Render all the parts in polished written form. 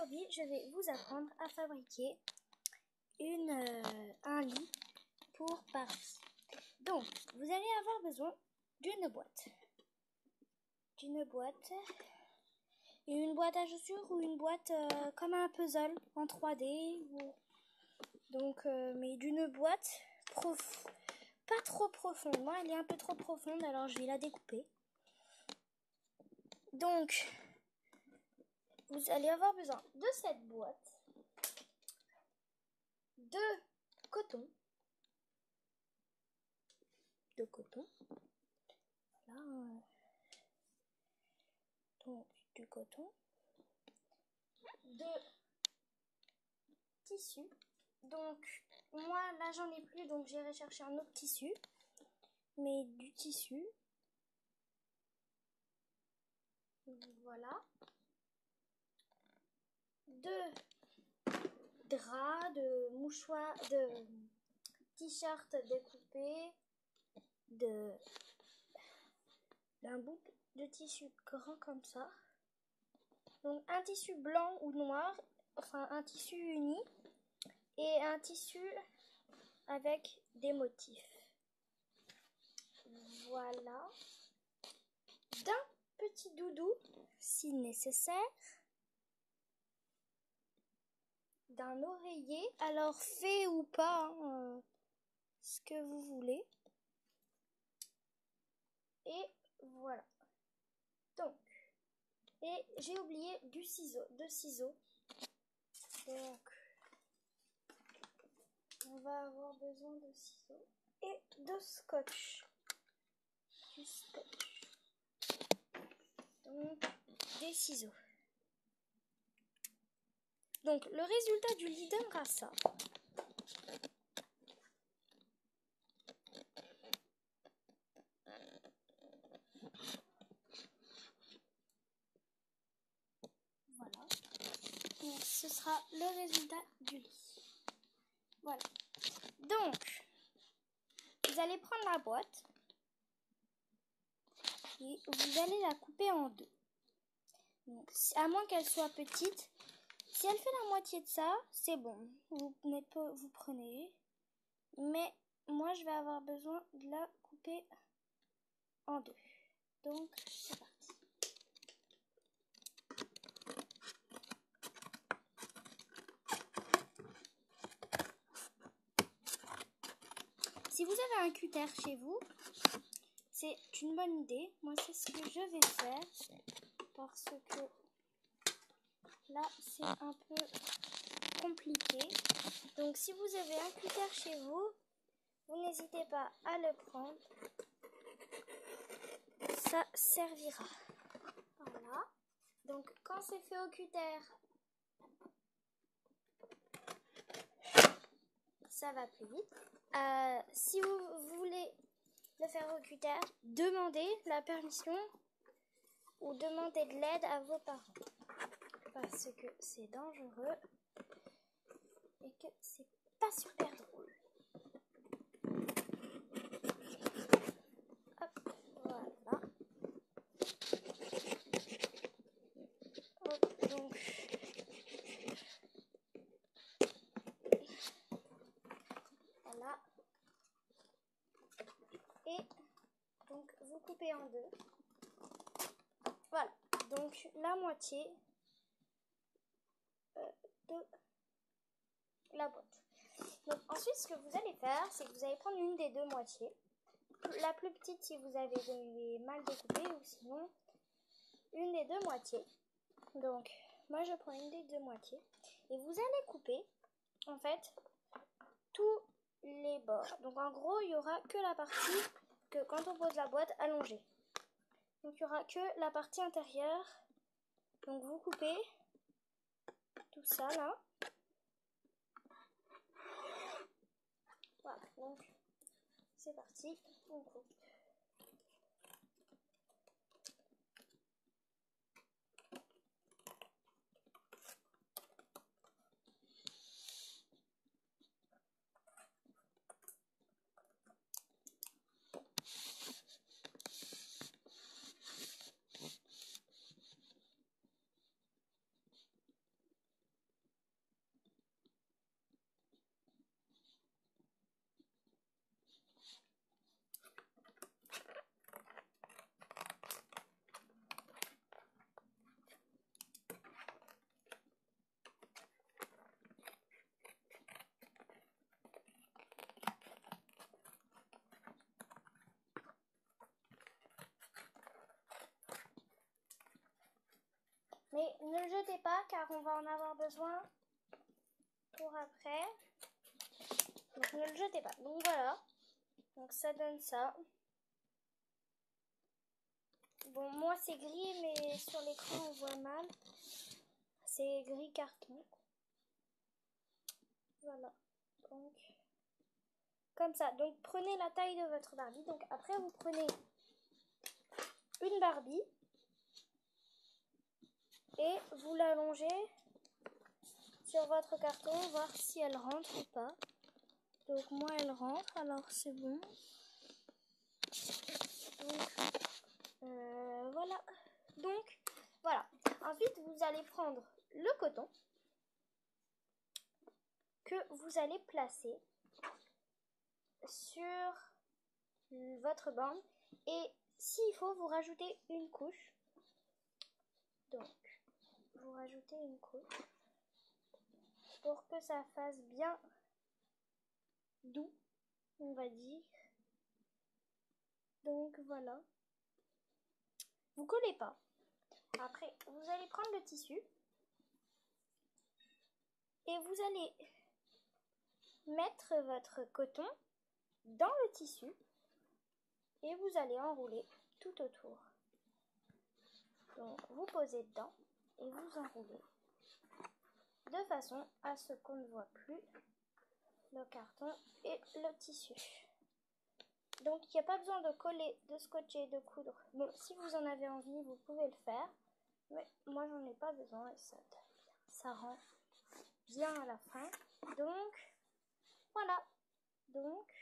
aujourd'hui, je vais vous apprendre à fabriquer un lit pour Paris. Donc, vous allez avoir besoin d'une boîte. Une boîte à chaussures ou une boîte comme un puzzle en 3D. Donc, mais d'une boîte pas trop profonde. Moi, elle est un peu trop profonde, alors je vais la découper. Donc, vous allez avoir besoin de cette boîte, de coton, voilà, donc du coton, de tissu. Donc, moi, là, j'en ai plus, donc j'irai chercher un autre tissu, mais du tissu. Voilà. De draps, de mouchoirs, de t-shirts découpés, d'un bout de tissu grand comme ça. Donc un tissu blanc ou noir, enfin un tissu uni et un tissu avec des motifs. Voilà. D'un petit doudou si nécessaire. D'un oreiller, alors fait ou pas, ce que vous voulez. Et voilà. Donc, et j'ai oublié deux ciseaux. Donc, on va avoir besoin de ciseaux et de scotch. Du scotch. Donc, des ciseaux. Donc, le résultat du lit donnera ça. Voilà. Donc, ce sera le résultat du lit. Voilà. Donc, vous allez prendre la boîte et vous allez la couper en deux. Donc, à moins qu'elle soit petite, si elle fait la moitié de ça, c'est bon. Vous prenez. Mais moi, je vais avoir besoin de la couper en deux. Donc, c'est parti. Si vous avez un cutter chez vous, c'est une bonne idée. Moi, c'est ce que je vais faire. Parce que là, c'est un peu compliqué. Donc, si vous avez un cutter chez vous, vous n'hésitez pas à le prendre. Ça servira. Voilà. Donc, quand c'est fait au cutter, ça va plus vite. Si vous voulez le faire au cutter, demandez la permission ou demandez de l'aide à vos parents. Parce que c'est dangereux et que c'est pas super drôle. Hop, voilà. Hop, donc. Voilà. Et donc vous coupez en deux. Voilà. Donc la moitié de la boîte. Donc ensuite, ce que vous allez faire, c'est que vous allez prendre une des deux moitiés. La plus petite si vous avez mal découpé, ou sinon une des deux moitiés. Donc moi je prends une des deux moitiés et vous allez couper en fait tous les bords. Donc en gros il y aura que la partie que quand on pose la boîte allongée. Donc il y aura que la partie intérieure. Donc vous coupez tout ça là. Voilà, donc c'est parti, on coupe. Mais ne le jetez pas car on va en avoir besoin pour après. Donc ne le jetez pas. Donc voilà. Donc ça donne ça. Bon, moi c'est gris, mais sur l'écran on voit mal. C'est gris carton. Voilà. Donc, comme ça. Donc prenez la taille de votre Barbie. Donc après vous prenez une Barbie et vous l'allongez sur votre carton, voir si elle rentre ou pas. Donc moi elle rentre, alors c'est bon. Donc voilà. Donc voilà. Ensuite vous allez prendre le coton que vous allez placer sur votre bande et s'il faut vous rajoutez une couche. Donc vous rajoutez une couche pour que ça fasse bien doux, on va dire. Donc voilà. Vous collez pas. Après, vous allez prendre le tissu et vous allez mettre votre coton dans le tissu et vous allez enrouler tout autour. Donc vous posez dedans et vous enroulez de façon à ce qu'on ne voit plus le carton et le tissu. Donc il n'y a pas besoin de coller, de scotcher, de coudre. Bon, si vous en avez envie, vous pouvez le faire. Mais moi j'en ai pas besoin et ça rend bien à la fin. Donc voilà. Donc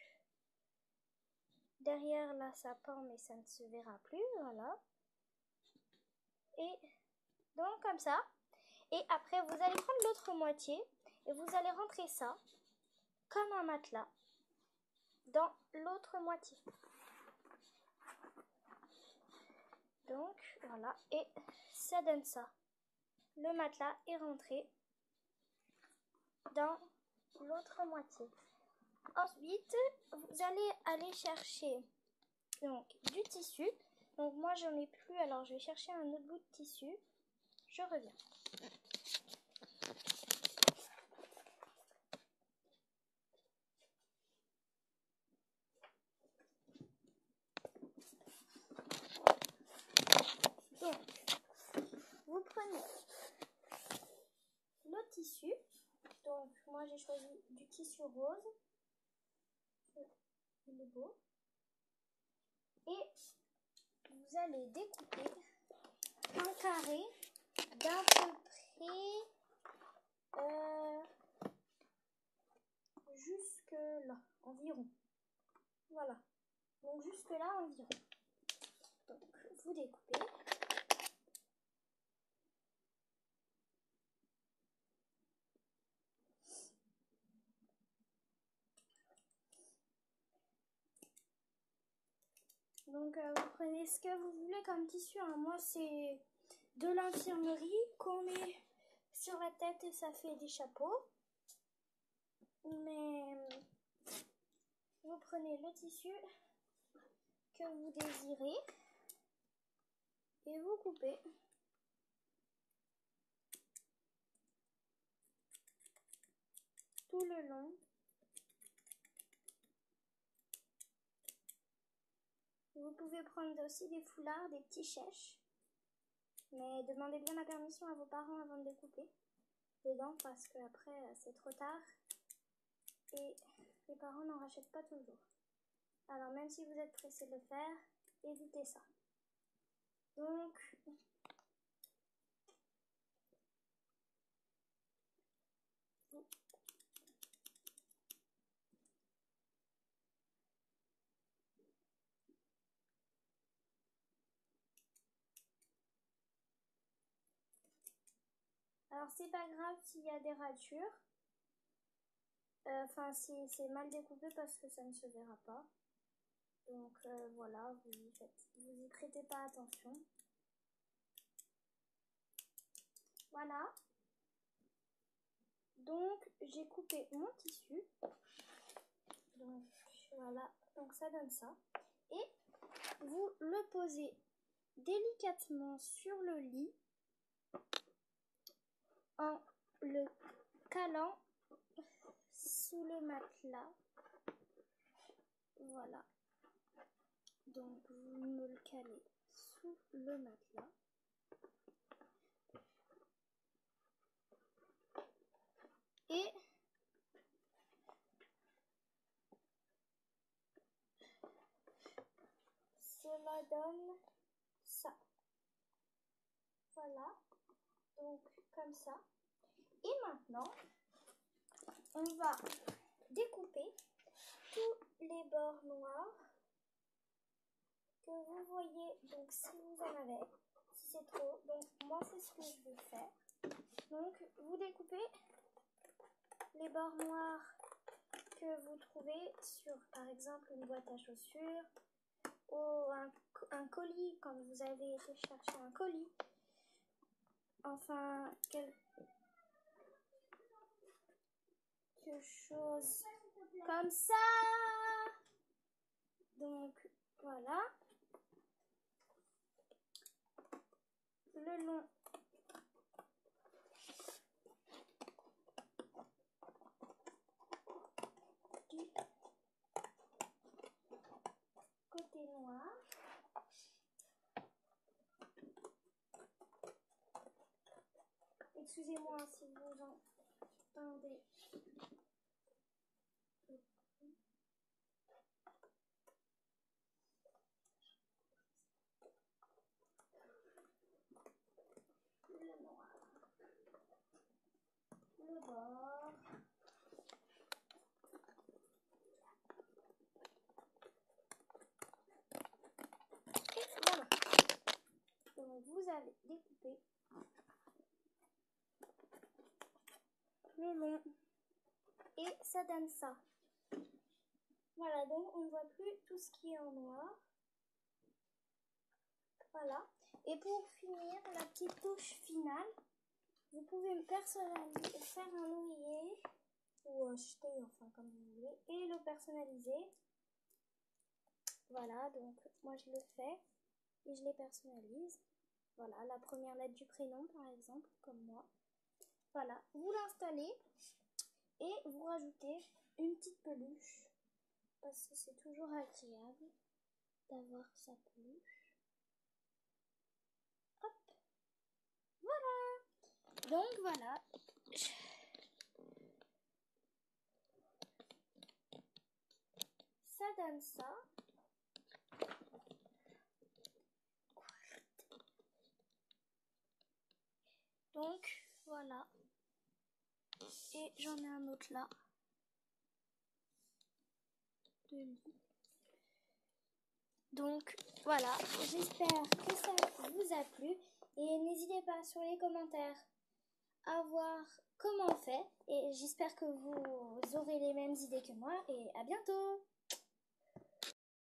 derrière là ça pend mais ça ne se verra plus. Voilà. Et donc comme ça. Et après vous allez prendre l'autre moitié et vous allez rentrer ça comme un matelas dans l'autre moitié. Donc voilà, et ça donne ça. Le matelas est rentré dans l'autre moitié. Ensuite, vous allez aller chercher donc du tissu. Donc moi j'en ai plus, alors je vais chercher un autre bout de tissu. Je reviens. Donc, vous prenez le tissu. Donc moi j'ai choisi du tissu rose. Il est beau. Et vous allez découper un carré d'à peu près jusque là, environ. Voilà. Donc jusque là environ. Donc vous découpez. Donc vous prenez ce que vous voulez comme tissu. Hein. Moi c'est de l'infirmerie qu'on met sur la tête et ça fait des chapeaux. Mais vous prenez le tissu que vous désirez et vous coupez. Tout le long. Vous pouvez prendre aussi des foulards, des petits chèches. Mais demandez bien la permission à vos parents avant de les couper dedans parce qu'après c'est trop tard et les parents n'en rachètent pas toujours. Alors même si vous êtes pressé de le faire, évitez ça. Donc alors c'est pas grave s'il y a des ratures. Enfin si c'est mal découpé parce que ça ne se verra pas. Donc voilà, vous y prêtez pas attention. Voilà. Donc j'ai coupé mon tissu. Donc voilà, donc ça donne ça. Et vous le posez délicatement sur le lit. en le calant sous le matelas. Voilà. Donc vous me le calez sous le matelas. Et cela donne ça. Voilà. Donc comme ça. Et maintenant, on va découper tous les bords noirs que vous voyez. Donc si vous en avez, si c'est trop, donc moi c'est ce que je vais faire. Donc vous découpez les bords noirs que vous trouvez sur par exemple une boîte à chaussures ou un colis quand vous avez été chercher un colis. Enfin, quelque chose comme ça. Donc voilà. Le long du côté noir. Excusez-moi si vous entendez. Le noir. Le bord. Et voilà. Donc vous allez découper le long. Et ça donne ça. Voilà, donc on ne voit plus tout ce qui est en noir. Voilà. Et pour finir, la petite touche finale, vous pouvez personnaliser, faire un oreiller ou acheter, enfin comme vous voulez, et le personnaliser. Voilà, donc moi je le fais et je les personnalise. Voilà, la première lettre du prénom par exemple, comme moi. Voilà, vous l'installez et vous rajoutez une petite peluche parce que c'est toujours agréable d'avoir sa peluche. Hop, voilà. Donc voilà. Ça donne ça. Donc voilà. Et j'en ai un autre là. De lit. Donc voilà, j'espère que ça vous a plu et n'hésitez pas sur les commentaires à voir comment on fait et j'espère que vous aurez les mêmes idées que moi et à bientôt.